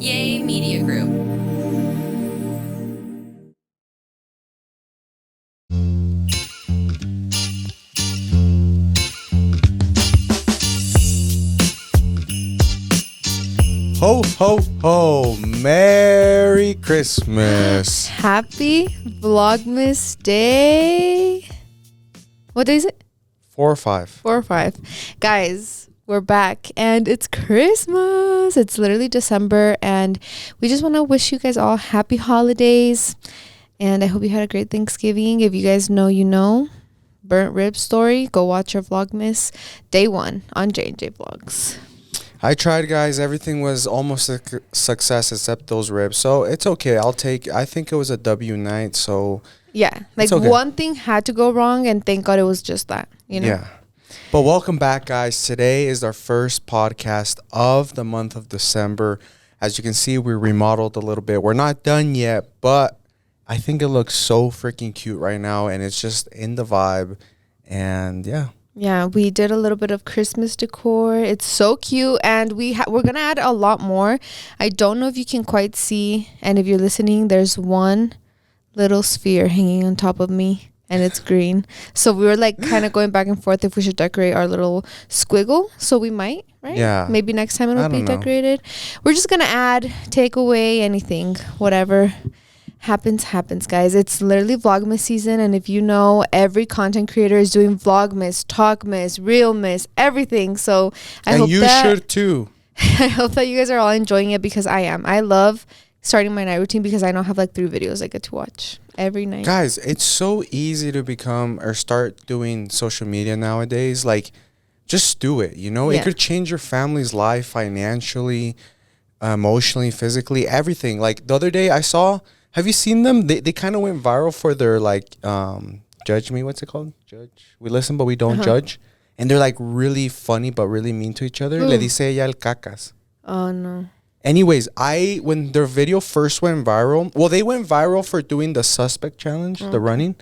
Yay Media Group. Ho, ho, ho. Merry Christmas. Happy Vlogmas Day. What day is it? 4 or 5. 4 or 5. Guys, we're back and it's Christmas. It's literally December and we just want to wish you guys all happy holidays. And I hope you had a great Thanksgiving. If you guys know, you know. Burnt rib story. Go watch our Vlogmas Day 1 on J&J Vlogs. I tried, guys. Everything was almost a success except those ribs. So it's okay. I think it was a W night. So yeah, like okay. One thing had to go wrong and thank God it was just that, you know? Yeah. But welcome back, guys. Today is our first podcast of the month of December. As you can see, we remodeled a little bit. We're not done yet, but I think it looks so freaking cute right now. And it's just in the vibe. And yeah. Yeah, we did a little bit of Christmas decor. It's so cute, and we're gonna add a lot more. I don't know if you can quite see, and if you're listening, there's one little sphere hanging on top of me, and it's green. So we were like kind of going back and forth if we should decorate our little squiggle. So we might, right? Yeah. Maybe next time it'll be decorated. We're just gonna add, take away anything, whatever happens, guys. It's literally Vlogmas season, and if you know, every content creator is doing Vlogmas, Talkmas, Realmas, everything. So I hope you should too. I hope that you guys are all enjoying it because I am. I love starting my night routine because I now have like 3 videos I get to watch every night. Guys, it's so easy to become or start doing social media nowadays. Like, just do it. You know, it could change your family's life financially, emotionally, physically, everything. Like the other day I saw. Have you seen them? They kind of went viral for their like judge me. What's it called? Judge. We listen, but we don't judge. And they're like really funny, but really mean to each other. Le dice ella el cacas. Oh no. Anyways, when their video first went viral, well, they went viral for doing the suspect challenge, the running,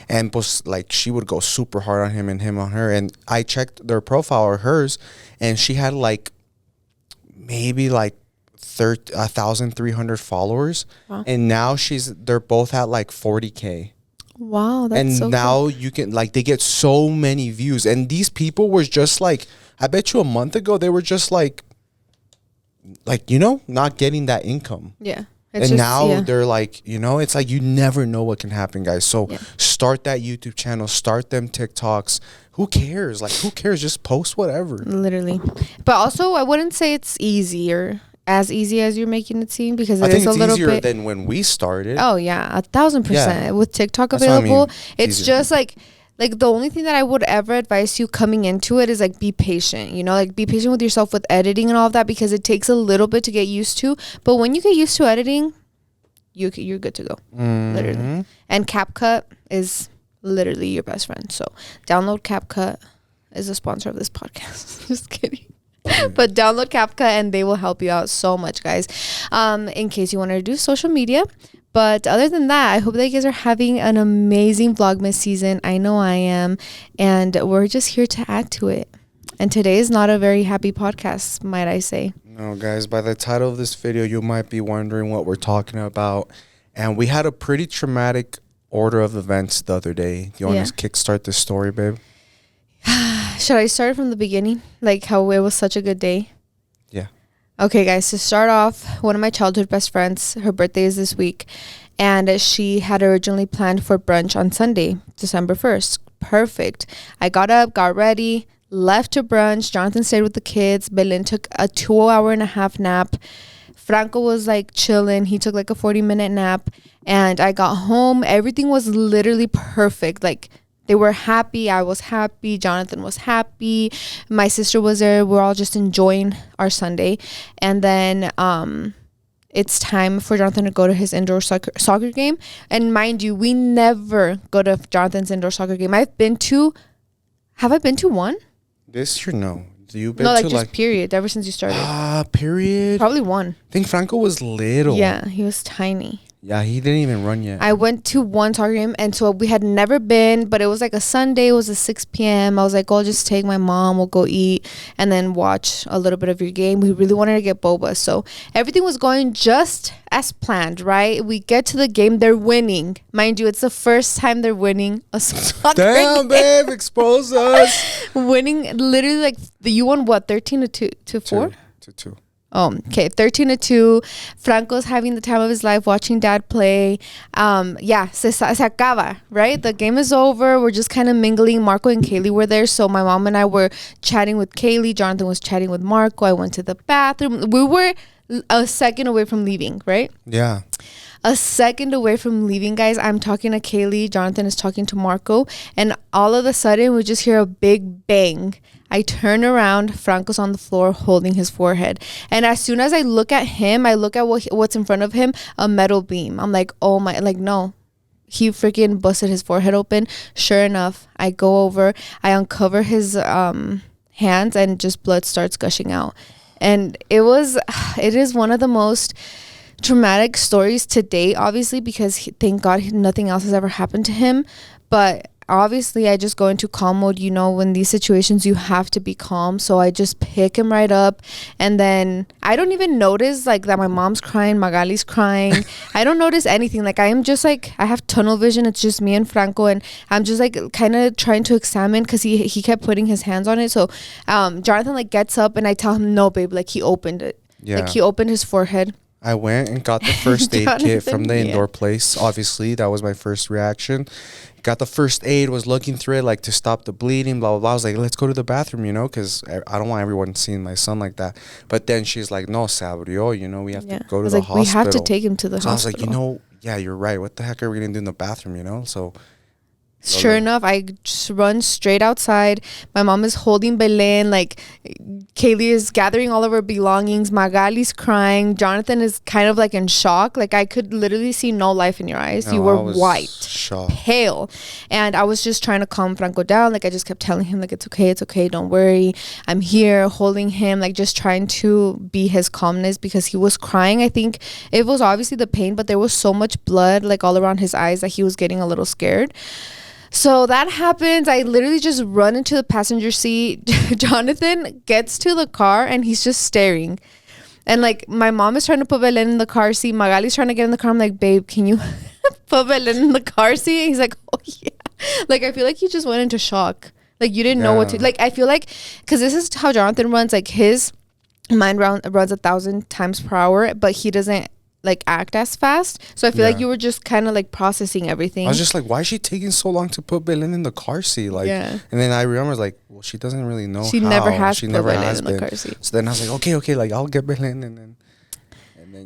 and pues like she would go super hard on him and him on her. And I checked their profile or hers, and she had like maybe like 1,300 followers. Wow. And now they're both at like 40K. Wow, that's and so now cool. You can like they get so many views, and these people were just like, I bet you a month ago they were just like you know, not getting that income. Yeah. And now they're like, you know, it's like you never know what can happen, guys. So start that YouTube channel, start them TikToks. Who cares? Like, who cares? Just post whatever. Literally. But also, I wouldn't say it's easier, as easy as you're making it seem, because I think it's a little easier bit than when we started. Oh yeah, 1,000%. Yeah. With TikTok That's available, what I mean. it's Easier. just like the only thing that I would ever advise you coming into it is like be patient. You know, like be patient with yourself with editing and all of that, because it takes a little bit to get used to. But when you get used to editing, you're good to go. Literally. And CapCut is literally your best friend. So download CapCut. Is a sponsor of this podcast. Just kidding. But download CapCut and they will help you out so much, guys, in case you want to do social media. But other than that, I hope that you guys are having an amazing Vlogmas season. I know I am. And we're just here to add to it. And today is not a very happy podcast, might I say. No, guys, by the title of this video, you might be wondering what we're talking about. And we had a pretty traumatic order of events the other day. Do you want to kickstart this story, babe? Should I start from the beginning? Like how it was such a good day? Yeah. Okay, guys, to start off, one of my childhood best friends, her birthday is this week, and she had originally planned for brunch on Sunday, December 1st. Perfect. I got up, got ready, left to brunch. Jonathan stayed with the kids. Belen took a 2.5-hour nap. Franco was like chilling. He took like a 40-minute nap, and I got home. Everything was literally perfect. Like, they were happy. I was happy. Jonathan was happy. My sister was there. We're all just enjoying our Sunday. And then it's time for Jonathan to go to his indoor soccer game. And mind you, we never go to Jonathan's indoor soccer game. Have I been to one? This year, no. You've been no, like to just period, ever since you started. Period. Probably one. I think Franco was little. Yeah, he was tiny. Yeah, he didn't even run yet. I went to one soccer game, and so we had never been, but it was like a Sunday. It was a 6 p.m. I was like, I'll just take my mom. We'll go eat and then watch a little bit of your game. We really wanted to get boba. So everything was going just as planned, right? We get to the game. They're winning. Mind you, it's the first time they're winning a soccer Damn, game. babe, expose us. Winning, literally, like, you won what, 13-4? 2-2. Oh, okay, 13-2. Franco's having the time of his life watching dad play. Se acaba, right? The game is over. We're just kind of mingling. Marco and Kaylee were there, so my mom and I were chatting with Kaylee. Jonathan was chatting with Marco. I went to the bathroom. We were a second away from leaving, right? Yeah. A second away from leaving, guys. I'm talking to Kaylee. Jonathan is talking to Marco, and all of a sudden, we just hear a big bang. I turn around. Franco's on the floor holding his forehead. And as soon as I look at him, I look at what's in front of him, a metal beam. I'm like, oh my, like, no. He freaking busted his forehead open. Sure enough, I go over. I uncover his hands, and just blood starts gushing out. And it is one of the most traumatic stories to date, obviously, because thank God nothing else has ever happened to him. But obviously I just go into calm mode. You know, when these situations, you have to be calm. So I just pick him right up, and then I don't even notice like that my mom's crying, Magali's crying. I don't notice anything. Like, I am just like, I have tunnel vision. It's just me and Franco, and I'm just like kind of trying to examine, because he kept putting his hands on it. So Jonathan like gets up, and I tell him, no babe, like he opened it. Yeah. Like he opened his forehead. I went and got the first aid kit from the indoor place. Obviously, that was my first reaction. Got the first aid, was looking through it, like, to stop the bleeding, blah, blah, blah. I was like, let's go to the bathroom, you know, because I don't want everyone seeing my son like that. But then she's like, no, Sabrio, you know, we have to go to the hospital. We have to take him to the hospital. I was like, you know, yeah, you're right. What the heck are we going to do in the bathroom, you know? So sure enough, I just run straight outside. My mom is holding Belen. Like, Kaylee is gathering all of her belongings. Magali's crying. Jonathan is kind of like in shock. Like, I could literally see no life in your eyes. No, you were I was white, shocked, pale. And I was just trying to calm Franco down. Like, I just kept telling him, like, it's okay, don't worry. I'm here, holding him, like, just trying to be his calmness, because he was crying. I think it was obviously the pain, but there was so much blood, like, all around his eyes that he was getting a little scared. So that happens. I literally just run into the passenger seat. Jonathan gets to the car, and he's just staring. And like, my mom is trying to put Belen in the car seat. Magali's trying to get in the car. I'm like, babe, can you put Belen in the car seat? And he's like, oh yeah. Like, I feel like he just went into shock. Like, you didn't know what to, like, I feel like, because this is how Jonathan runs. Like, his mind runs 1,000 times per hour, but he doesn't like act as fast. So I feel like you were just kind of like processing everything. I was just like, why is she taking so long to put Belen in the car seat? Like, and then I remember, like, well, she doesn't really know. She never has put Belen in the car seat. So then I was like, okay, like, I'll get Belen, and then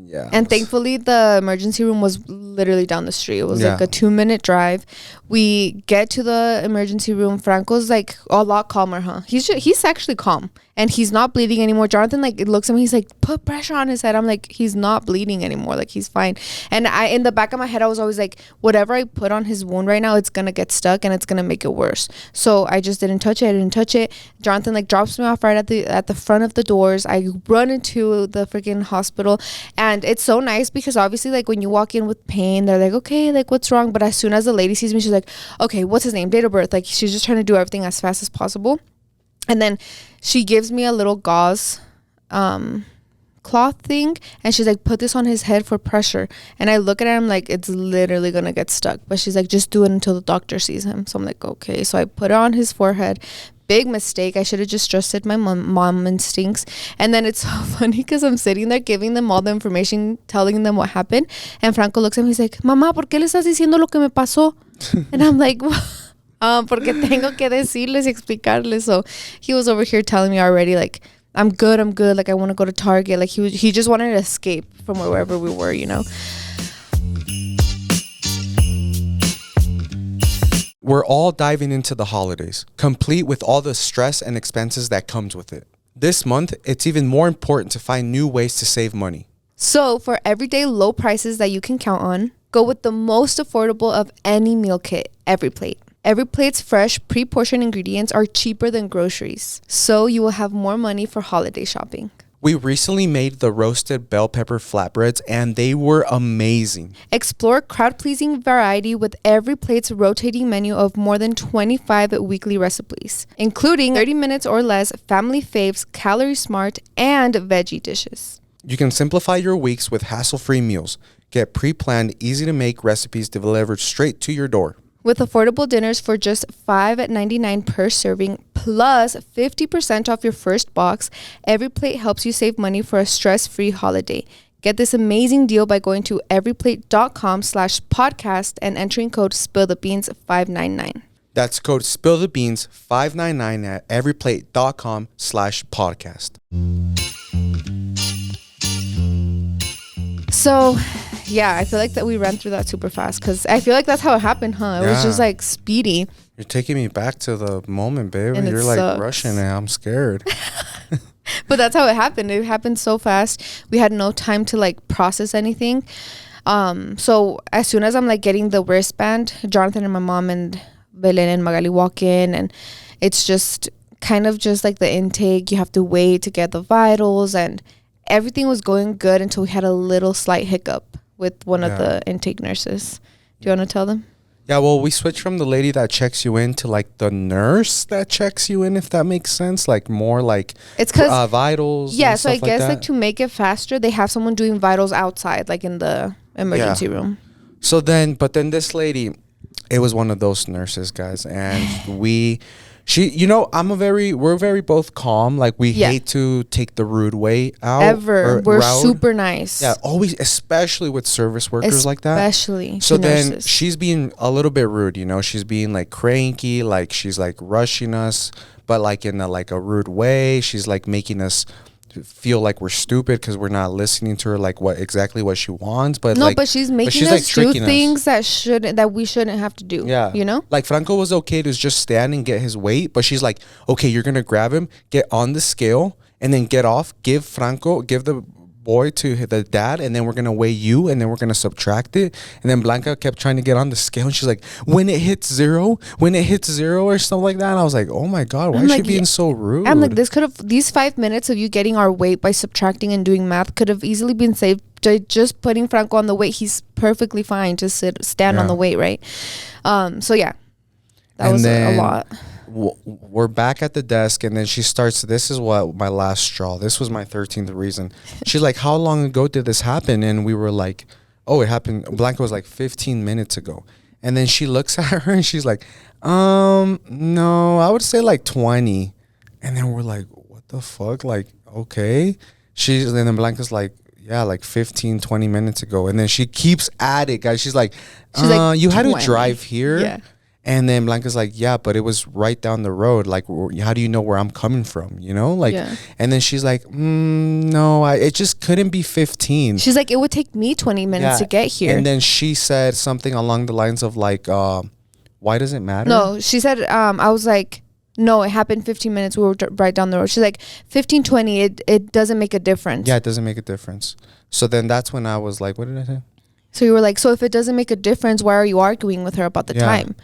yeah. And thankfully, the emergency room was literally down the street. It was like a 2-minute drive. We get to the emergency room. Franco's like a lot calmer, huh? He's actually calm, and he's not bleeding anymore. Jonathan like looks at me. He's like, put pressure on his head. I'm like, he's not bleeding anymore. Like, he's fine. And in the back of my head, I was always like, whatever I put on his wound right now, it's gonna get stuck, and it's gonna make it worse. So I just didn't touch it. Jonathan like drops me off right at the front of the doors. I run into the freaking hospital, and it's so nice because obviously, like, when you walk in with pain, they're like, okay, like, what's wrong? But as soon as the lady sees me, she's like, okay, what's his name, date of birth? Like, she's just trying to do everything as fast as possible. And then she gives me a little gauze cloth thing, and she's like, put this on his head for pressure. And I look at her, I'm like, it's literally gonna get stuck. But she's like, just do it until the doctor sees him. So I'm like, okay. So I put it on his forehead. Big mistake. I should have just trusted my mom instincts. And then it's so funny because I'm sitting there giving them all the information, telling them what happened, and Franco looks at me, he's like, mamá, ¿por qué le estás diciendo lo que me pasó? And I'm like, porque tengo que decirles y explicarles. So he was over here telling me already, like, I'm good, like, I want to go to Target. Like, he just wanted to escape from wherever we were, you know. We're all diving into the holidays, complete with all the stress and expenses that comes with it. This month, it's even more important to find new ways to save money. So for everyday low prices that you can count on, go with the most affordable of any meal kit, Every Plate. Every Plate's fresh, pre-portioned ingredients are cheaper than groceries, so you will have more money for holiday shopping. We recently made the roasted bell pepper flatbreads and they were amazing. Explore crowd-pleasing variety with every plate's rotating menu of more than 25 weekly recipes, including 30 minutes or less family faves, calorie smart, and veggie dishes. You can simplify your weeks with hassle-free meals. Get pre-planned, easy-to-make recipes delivered straight to your door. With affordable dinners for just $5.99 per serving, plus 50% off your first box, every plate helps you save money for a stress-free holiday. Get this amazing deal by going to everyplate.com/podcast and entering code SpillTheBeans599. That's code SpillTheBeans599 at everyplate.com/podcast. So, yeah, I feel like that we ran through that super fast because I feel like that's how it happened, huh? It was just like speedy. You're taking me back to the moment, babe. And you're like sucks. rushing and I'm scared. But that's how it happened. It happened so fast. We had no time to like process anything. So as soon as I'm like getting the wristband, Jonathan and my mom and Belen and Magali walk in, and it's just kind of just like the intake. You have to wait to get the vitals, and everything was going good until we had a little slight hiccup with one of the intake nurses. Do you want to tell them? Yeah, well, we switched from the lady that checks you in to like the nurse that checks you in, if that makes sense. Like more like it's because vitals. Yeah, and so I stuff guess like, like to make it faster, they have someone doing vitals outside, like in the emergency room. So then, but then this lady, it was one of those nurses, guys, and we're very both calm. Like we hate to take the rude way out. We're super nice. Yeah, always, especially with service workers like that. Especially. So then she's being a little bit rude, she's being like cranky, like she's like rushing us, but like in a rude way. She's like making us feel like we're stupid because we're not listening to her like what she wants. But but she's making us do things that we shouldn't have to do. Yeah, like Franco was okay to just stand and get his weight, but she's like, okay, you're gonna grab him, get on the scale, and then get off. Give the boy to the dad, and then we're gonna weigh you, and then we're gonna subtract it. And then Blanca kept trying to get on the scale, and she's like, when it hits zero or something like that. And I was like, oh my god, why is she being so rude? I'm like, these 5 minutes of you getting our weight by subtracting and doing math could have easily been saved by just putting Franco on the weight. He's perfectly fine to stand on the weight, right? So yeah, that was a lot. We're back at the desk, and then she starts, this is what my last straw, this was my 13th reason. She's like, how long ago did this happen? And we were like, oh, it happened, Blanca was like 15 minutes ago. And then she looks at her and she's like, no, I would say like 20. And then we're like, what the fuck? Like, okay. And then Blanca's like, yeah, like 15, 20 minutes ago. And then she keeps at it, guys. She's like, you had to drive here? Yeah. And then Blanca's like, yeah, but it was right down the road. Like, how do you know where I'm coming from? And then she's like, no, it just couldn't be 15. She's like, it would take me 20 minutes to get here. And then she said something along the lines of like, why does it matter? No, she said, I was like, no, it happened 15 minutes. We were right down the road. She's like, 15, 20, it doesn't make a difference. Yeah, it doesn't make a difference. So then that's when I was like, what did I say? So you were like, so if it doesn't make a difference, why are you arguing with her about the time?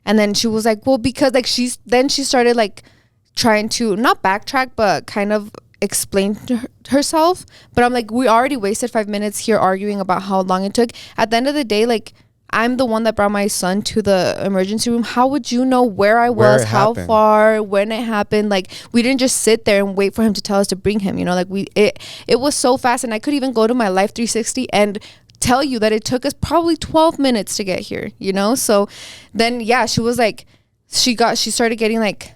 And then she was like, well, because like she started like trying to not backtrack, but kind of explain to herself. But I'm like, we already wasted 5 minutes here arguing about how long it took. At the end of the day, like, I'm the one that brought my son to the emergency room. How would you know where I was, how far, when it happened? Like, we didn't just sit there and wait for him to tell us to bring him, like it was so fast. And I could even go to my Life 360 and tell you that it took us probably 12 minutes to get here, so then she was like, she started getting like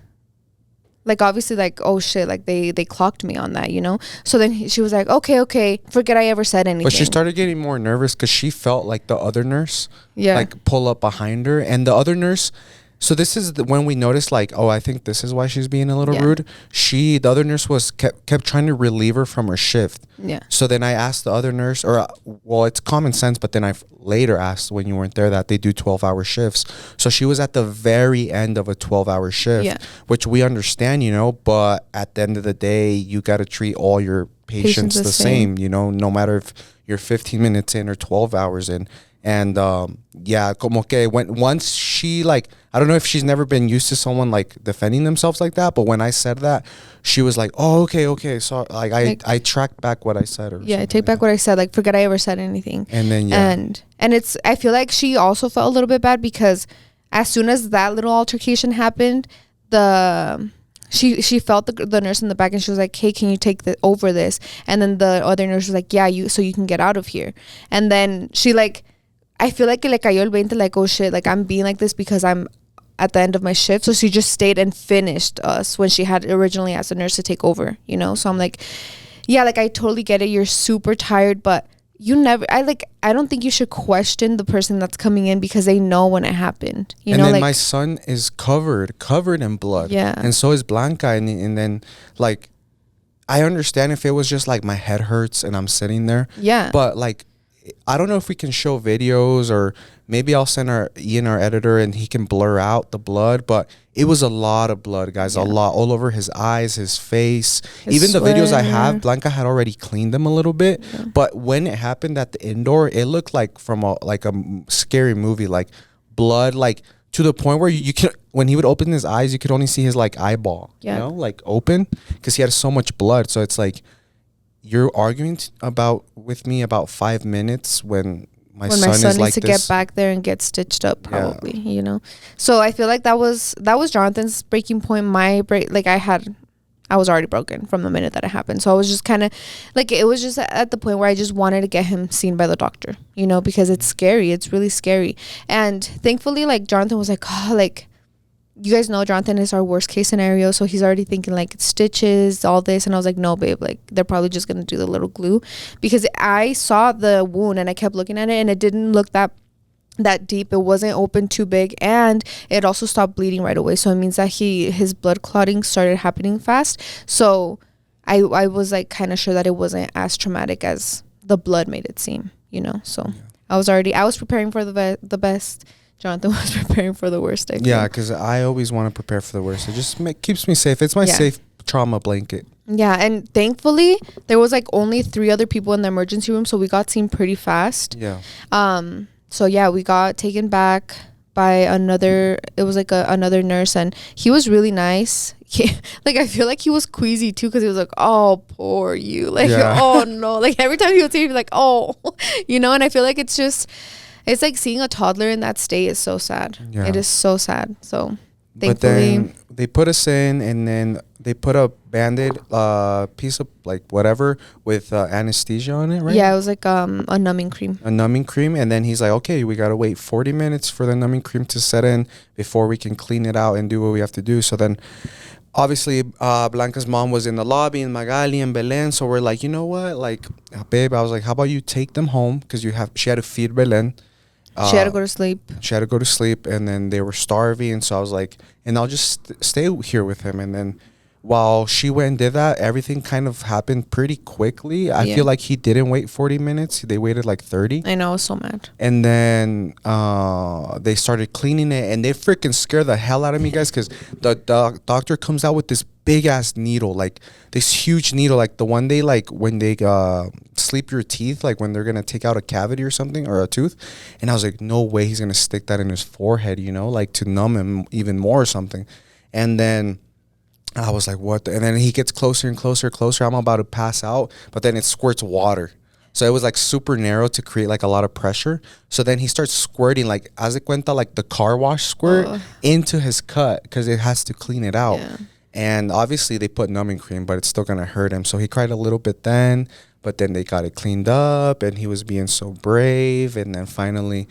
obviously like, oh shit, like they clocked me on that, so then she was like, okay, forget I ever said anything. But she started getting more nervous because she felt like the other nurse like pull up behind her, and the other nurse, so this is when we noticed like, oh, I think this is why she's being a little rude. The other nurse kept trying to relieve her from her shift. Yeah. So then I asked the other nurse, it's common sense, but then I later asked when you weren't there that they do 12-hour shifts. So she was at the very end of a 12-hour shift, which we understand, but at the end of the day, you got to treat all your patients the same, no matter if you're 15 minutes in or 12 hours in. And yeah, como que once she like, I don't know if she's never been used to someone like defending themselves like that, but when I said that, she was like, oh, okay, so like I tracked back what I said, or yeah, I take back what I said, like forget I ever said anything. And then yeah, and it's, I feel like she also felt a little bit bad because as soon as that little altercation happened, she felt the nurse in the back, and she was like, hey, can you take over this? And then the other nurse was like, yeah, so you can get out of here. And then she like, I feel like le cayó el 20, like, oh shit, like I'm being like this because I'm at the end of my shift. So she just stayed and finished us when she had originally asked the nurse to take over, you know? So I'm like, yeah, like I totally get it. You're super tired, but I don't think you should question the person that's coming in because they know when it happened. You know, then like my son is covered in blood. Yeah. And so is Blanca. And then like, I understand if it was just like my head hurts and I'm sitting there. Yeah. But like, I don't know if we can show videos, or maybe I'll send Ian, our editor, and he can blur out the blood. But it was a lot of blood, guys. Yeah. A lot, all over his eyes, his face. Even the videos I have, Blanca had already cleaned them a little bit. Yeah. But when it happened at the indoor, it looked like from a scary movie, like blood, like to the point where you can, when he would open his eyes, you could only see his like eyeball, you know, like open, because he had so much blood. So it's like, you're arguing with me about 5 minutes when my son is like needs to get back there and get stitched up, probably, you know. So I feel like that was Jonathan's breaking point. My break, like I was already broken from the minute that it happened. So I was just kind of like, it was just at the point where I just wanted to get him seen by the doctor, you know, because it's scary. It's really scary. And thankfully, like Jonathan was like, oh, like, you guys know Jonathan is our worst case scenario, so he's already thinking like stitches, all this. And I was like, no, babe, like they're probably just gonna do the little glue, because I saw the wound and I kept looking at it and it didn't look that deep. It wasn't open too big, and it also stopped bleeding right away. So it means that his blood clotting started happening fast. So I was like kind of sure that it wasn't as traumatic as the blood made it seem, you know. So I was preparing for the best. Jonathan was preparing for the worst. Yeah, because I always want to prepare for the worst. It just keeps me safe. It's my safe trauma blanket. Yeah, and thankfully there was like only 3 other people in the emergency room, so we got seen pretty fast. Yeah. So yeah, we got taken back by another nurse, and he was really nice. Like I feel like he was queasy too, because he was like, oh, poor you, like oh no, like every time he would see me, he'd be like, oh, you know. And I feel like it's like seeing a toddler in that state is so sad. Yeah. It is so sad. So thankfully, but then they put us in, and then they put a Band-Aid piece of like whatever with anesthesia on it, right? Yeah, it was like a numbing cream. And then he's like, okay, we gotta wait 40 minutes for the numbing cream to set in before we can clean it out and do what we have to do. So then obviously Blanca's mom was in the lobby, and Magali and Belen. So we're like, you know what, like, babe, I was like, how about you take them home, because she had to feed Belen. She had to go to sleep. And then they were starving. So I was like, and I'll just stay here with him. And then while she went and did that, everything kind of happened pretty quickly. I feel like he didn't wait 40 minutes. They waited like 30. I know, I was so mad. And then they started cleaning it, and they freaking scared the hell out of me, guys, because the doctor comes out with this big ass needle, like this huge needle, like the one they like when they sleep your teeth, like when they're gonna take out a cavity or something, or a tooth. And I was like, no way he's gonna stick that in his forehead, you know, like to numb him even more or something. And then I was like, what? And then he gets closer and closer. I'm about to pass out, but then it squirts water. So it was like super narrow to create like a lot of pressure. So then he starts squirting, like haz de cuenta, like the car wash squirt into his cut, because it has to clean it out. Yeah. And obviously they put numbing cream, but it's still going to hurt him. So he cried a little bit then, but then they got it cleaned up, and he was being so brave. And then finally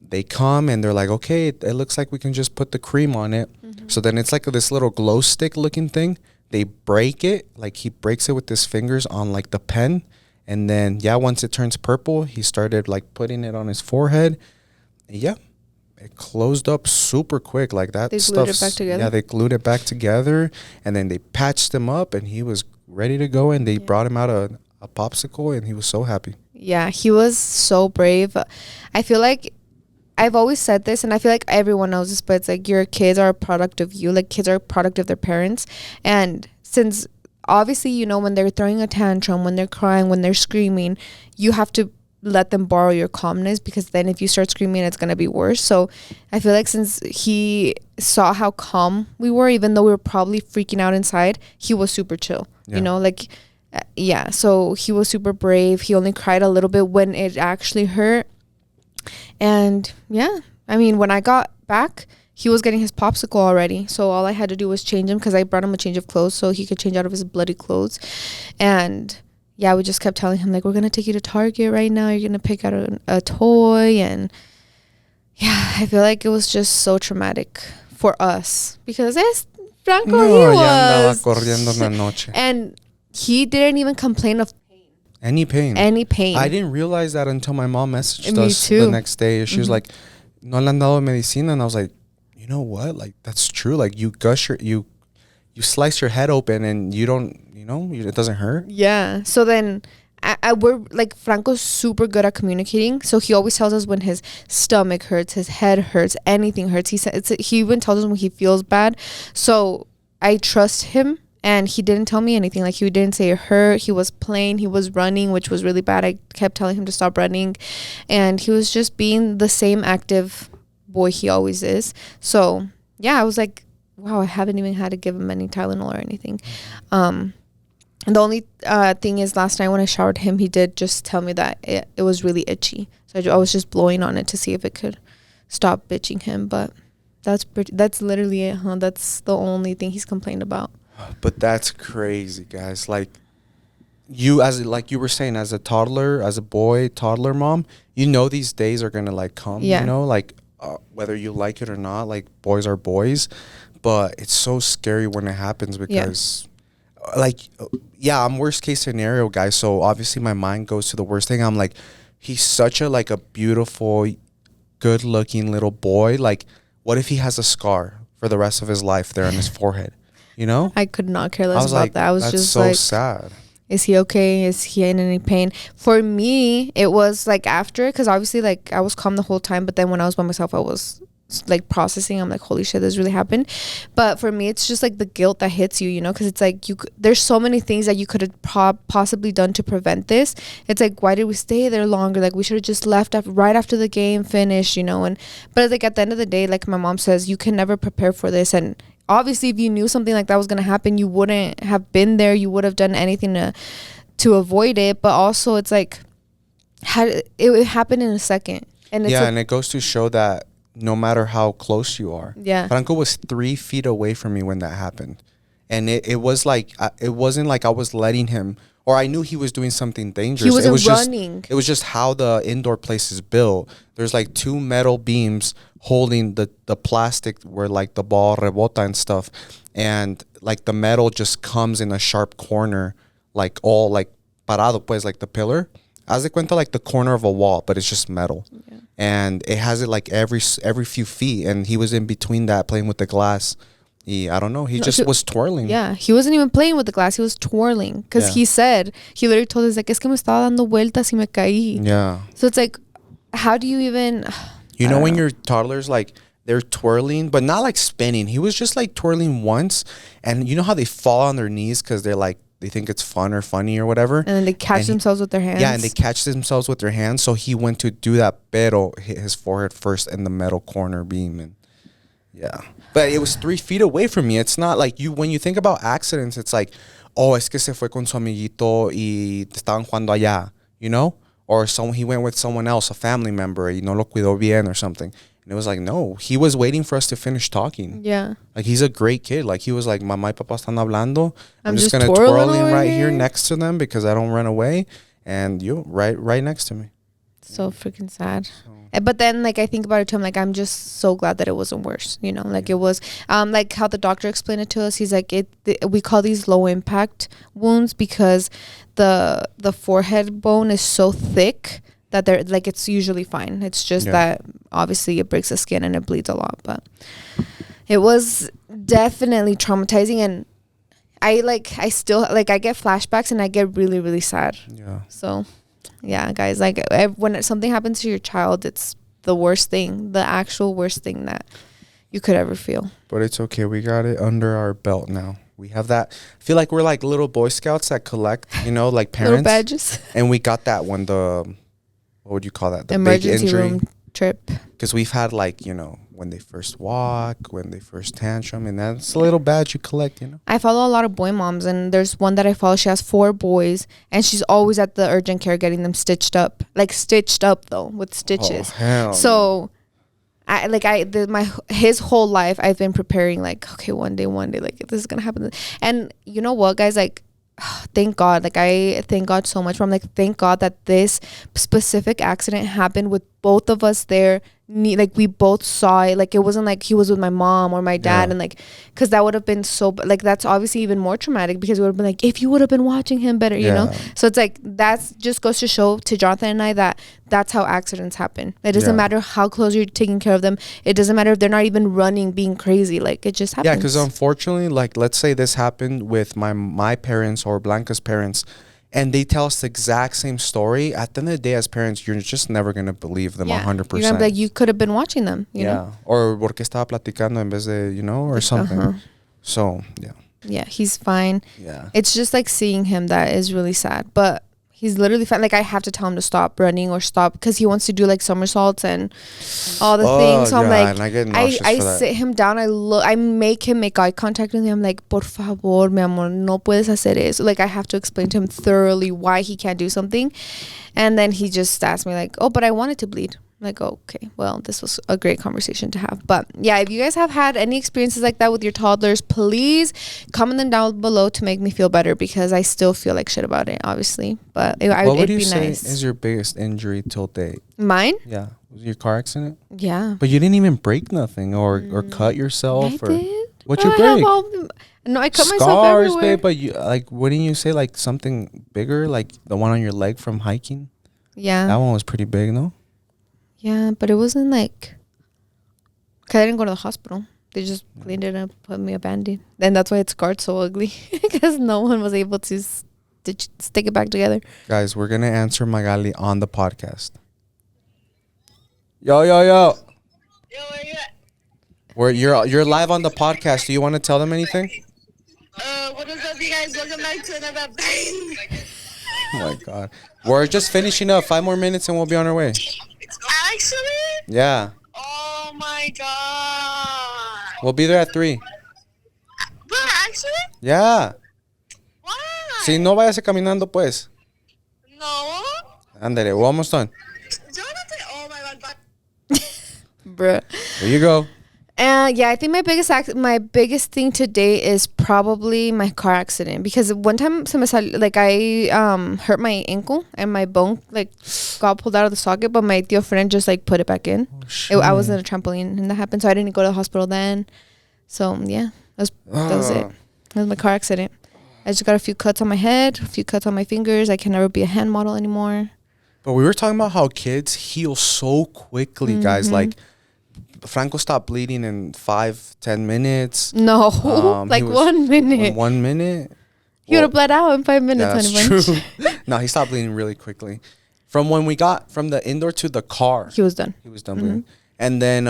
they come and they're like, okay, it looks like we can just put the cream on it. Mm-hmm. So then it's like this little glow stick looking thing. They break it, like he breaks it with his fingers on like the pen. And then, once it turns purple, he started like putting it on his forehead. Yeah. It closed up super quick, like that. They glued it back together. Yeah, they glued it back together, and then they patched him up, and he was ready to go. And they brought him out a popsicle, and he was so happy. Yeah, he was so brave. I feel like I've always said this, and I feel like everyone knows this, but it's like your kids are a product of you. Like kids are a product of their parents, and since obviously, you know, when they're throwing a tantrum, when they're crying, when they're screaming, you have to let them borrow your calmness, because then if you start screaming, it's going to be worse. So I feel like since he saw how calm we were, even though we were probably freaking out inside, he was super chill, you know, like, yeah. So he was super brave. He only cried a little bit when it actually hurt. And yeah, I mean, when I got back, he was getting his popsicle already. So all I had to do was change him, because I brought him a change of clothes so he could change out of his bloody clothes. And yeah, we just kept telling him, like, we're going to take you to Target right now. You're going to pick out a toy. And yeah, I feel like it was just so traumatic for us, because Franco, he was. Corriendo en la noche. And he didn't even complain of any pain. I didn't realize that until my mom messaged us the next day. She was like, no le han dado medicina. And I was like, you know what? Like, that's true. Like, you slice your head open and you don't, it doesn't hurt. Yeah. So then we're like, Franco's super good at communicating. So he always tells us when his stomach hurts, his head hurts, anything hurts. He even tells us when he feels bad. So I trust him. And he didn't tell me anything. Like, he didn't say it hurt. He was playing. He was running, which was really bad. I kept telling him to stop running. And he was just being the same active boy he always is. So, yeah, I was like, wow, I haven't even had to give him any Tylenol or anything. And the only thing is, last night when I showered him, he did just tell me that it was really itchy. So I was just blowing on it to see if it could stop bitching him. But that's literally it, huh? That's the only thing he's complained about. But that's crazy, guys. Like, like you were saying, as a toddler, as a boy, toddler mom, these days are gonna like come. Yeah. Like whether you like it or not, like, boys are boys. But it's so scary when it happens, because I'm worst case scenario, guys. So obviously my mind goes to the worst thing. I'm like, he's such a beautiful, good looking little boy. Like, what if he has a scar for the rest of his life there on his forehead? I could not care less about that. I was just so sad. Is he okay? Is he in any pain? For me, it was like after, because obviously, like, I was calm the whole time, but then when I was by myself, I was like processing. I'm like, holy shit, this really happened. But for me, it's just like the guilt that hits you, because it's like there's so many things that you could have possibly done to prevent this. It's like, why did we stay there longer? Like, we should have just left right after the game finished, but like, at the end of the day, like my mom says, you can never prepare for this. And obviously, if you knew something like that was going to happen, you wouldn't have been there. You would have done anything to avoid it. But also, it's like, it happened in a second. And it's and it goes to show that no matter how close you are. Yeah. Franco was 3 feet away from me when that happened. And it was like, it wasn't like I was letting him, or I knew he was doing something dangerous. He wasn't running. It was just how the indoor place is built. There's like 2 metal beams holding the plastic where like the ball rebota and stuff, and like the metal just comes in a sharp corner, like all like parado, pues, like the pillar. Haz de cuenta like the corner of a wall, but it's just metal. Yeah. And it has it like every few feet, and he was in between that playing with the glass. I don't know. He just was twirling. Yeah, he wasn't even playing with the glass. He was twirling, because he literally told us, like, es que me estaba dando vueltas y me caí. Yeah. So it's like, how do you even... when your toddlers, like, they're twirling, but not like spinning. He was just like twirling once, and you know how they fall on their knees because they're like, they think it's fun or funny or whatever. And then they catch themselves with their hands. Yeah, and they catch themselves with their hands. So he went to do that, pero hit his forehead first in the metal corner beam. And yeah. But it was 3 feet away from me. It's not like when you think about accidents, it's like, oh, es que se fue con su amiguito y estaban jugando allá, Or he went with someone else, a family member, y no lo cuidó bien or something. And it was like, no, he was waiting for us to finish talking. Yeah. Like, he's a great kid. Like, he was like, Mama y Papa están hablando. I'm just going to twirl him right here next to them because I don't run away. And you right next to me. So freaking sad. But then, like, I think about it too. I'm like, I'm just so glad that it wasn't worse. Like, it was like how the doctor explained it to us. He's like, we call these low impact wounds because the forehead bone is so thick that they're like, it's usually fine. It's just that obviously it breaks the skin and it bleeds a lot. But it was definitely traumatizing, and I still like, I get flashbacks and I get really, really sad. Yeah. So yeah, guys, like, when something happens to your child, it's the worst thing, the actual worst thing that you could ever feel. But it's okay. We got it under our belt now. We have that. I feel like we're like little Boy Scouts that collect, like parents. Little badges. And we got that one, the what would you call that? The emergency big injury room trip. Because we've had like, when they first walk, when they first tantrum, and that's a little badge you collect, I follow a lot of boy moms, and there's one that I follow. She has 4 boys, and she's always at the urgent care getting them stitched up, like stitched up though with stitches. Oh, hell so his whole life I've been preparing, like, okay, one day like this is gonna happen. And you know what, guys, like, thank God, like I thank God so much. I'm like, thank God that this specific accident happened with both of us there. Like we both saw it. Like it wasn't like he was with my mom or my dad, and like, because that would have been so, like, that's obviously even more traumatic, because we would have been like, if you would have been watching him better, you know. So it's like, that's just goes to show to Jonathan and I that that's how accidents happen. It doesn't matter how close you're taking care of them. It doesn't matter if they're not even running, being crazy. Like, it just happens. Yeah, because unfortunately, like, let's say this happened with my parents or Blanca's parents, and they tell us the exact same story. At the end of the day, as parents, you're just never going to believe them 100%. You're going to be like, you could have been watching them, you know? Or porque estaba platicando en vez de, or something. So, yeah. Yeah, he's fine. Yeah. It's just like seeing him that is really sad. But he's literally fine. Like, I have to tell him to stop running or stop, because he wants to do like somersaults and all the things. So I'm like, I sit him down. I make him make eye contact with him. I'm like, por favor, mi amor, no puedes hacer eso. Like, I have to explain to him thoroughly why he can't do something. And then he just asked me like, oh, but I wanted to bleed. I'm like, oh, okay, well, this was a great conversation to have. But yeah, if you guys have had any experiences like that with your toddlers, please comment them down below to make me feel better, because I still feel like shit about it, obviously. But what would you say is your biggest injury till date? Mine? Yeah. Was it your car accident? Yeah. But you didn't even break nothing or cut yourself? I did. What'd you break? No, I cut myself everywhere. Babe, but you, like, wouldn't you say like something bigger, like the one on your leg from hiking? Yeah. That one was pretty big, no? Yeah, but it wasn't like, because I didn't go to the hospital. They just cleaned it up, put me a Band-Aid. And that's why it's scarred so ugly, because no one was able to stick it back together. Guys, we're going to answer Magali on the podcast. Yo. Yo, where you at? You're live on the podcast. Do you want to tell them anything? What is up, you guys? Welcome back to another bang. Oh my God. We're just finishing up. 5 more minutes and we'll be on our way. Actually? Yeah. Oh my God. We'll be there at 3. But actually? Yeah. Why? Si no, váyase caminando, pues. No. Ándale, we're almost done. Jonathan, oh my God. Bruh. There you go. Yeah, I think my biggest thing today is probably my car accident, because one time I hurt my ankle and my bone like got pulled out of the socket, but my tío friend just like put it back in. I was in a trampoline and that happened, so I didn't go to the hospital then. So yeah, that was it. That was my car accident. I just got a few cuts on my head, a few cuts on my fingers. I can never be a hand model anymore. But we were talking about how kids heal so quickly, guys. Like, Franco stopped bleeding in 5-10 minutes. No, like 1 minute. 1 minute. He would have bled out in 5 minutes. Yeah, that's true. No, he stopped bleeding really quickly. From when we got from the indoor to the car, he was done. He was done bleeding. And then,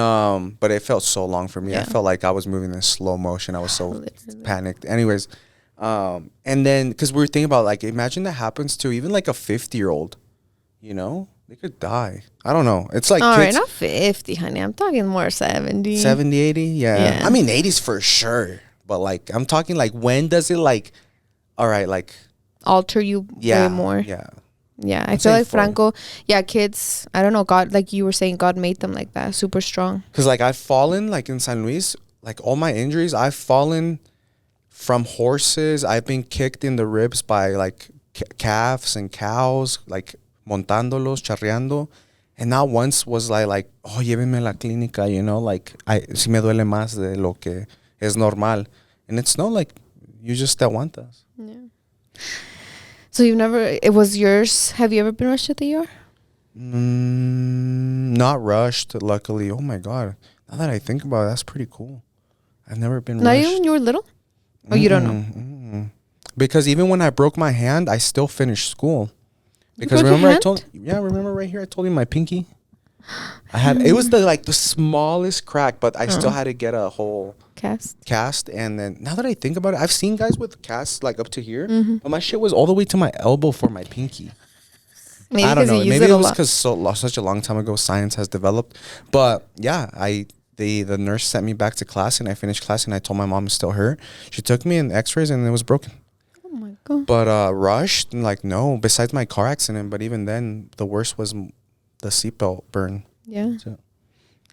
but it felt so long for me. I felt like I was moving in slow motion. I was so panicked. Anyways, and then because we were thinking about, like, imagine that happens to even like a 50-year-old, you know? They could die. I don't know. It's like, all right, not 50, honey. I'm talking more 70. 70, 80? Yeah. I mean, 80s for sure. But, like, I'm talking, like, when does it, like, all right, like, alter you way more? Yeah. Yeah, I feel like Franco, kids, I don't know, God, like you were saying, God made them like that, super strong. Because, like, I've fallen, like, in San Luis, like, all my injuries, I've fallen from horses. I've been kicked in the ribs by, like, calves and cows, like, montándolos, charreando. And not once was like, oh, llévenme a la clínica, you know, like, si me duele más de lo que es normal. And it's no, like, you just aguantas. Yeah. So it was yours. Have you ever been rushed at the ER? Not rushed, luckily. Oh my God. Now that I think about it, that's pretty cool. I've never been rushed. Not even when you were little? Oh, you don't know? Because even when I broke my hand, I still finished school. Because remember remember right here I told you my pinky? It was the smallest crack, but I still had to get a whole cast. And then now that I think about it, I've seen guys with casts like up to here, but my shit was all the way to my elbow for my pinky. Maybe I don't because know. you use Maybe it it a was lot. because such a long time ago science has developed. But yeah, the nurse sent me back to class and I finished class and I told my mom it still hurt. She took me in X-rays and it was broken. Oh my god. But rushed, like no. Besides my car accident, but even then, the worst was the seatbelt burn. Yeah. So,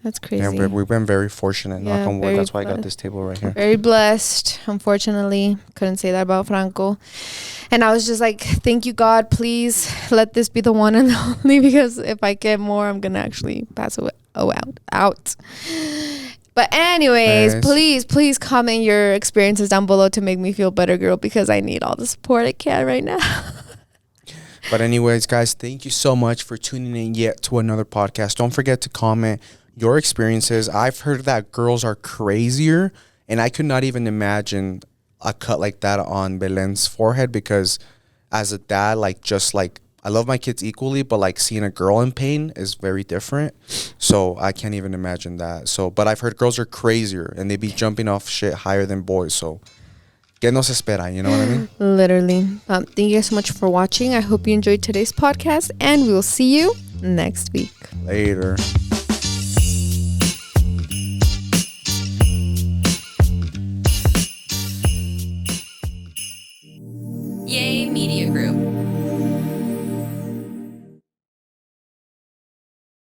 That's crazy. yeah, we've been very fortunate. Yeah, Knock on wood. very That's why I got blessed. this table right here. Very blessed. Unfortunately, couldn't say that about Franco. And I was just like, thank you, God. Please let this be the one and only, because if I get more, I'm going to actually pass away. Out. But anyways, please comment your experiences down below to make me feel better, girl, because I need all the support I can right now. But anyways, guys, thank you so much for tuning in yet to another podcast. Don't forget to comment your experiences. I've heard that girls are crazier, and I could not even imagine a cut like that on Belen's forehead, because as a dad, like, just like, I love my kids equally, but like seeing a girl in pain is very different. So I can't even imagine that. So, but I've heard girls are crazier and they be jumping off shit higher than boys. So, que nos espera, you know what I mean? Literally. Thank you guys so much for watching. I hope you enjoyed today's podcast, and we'll see you next week. Later.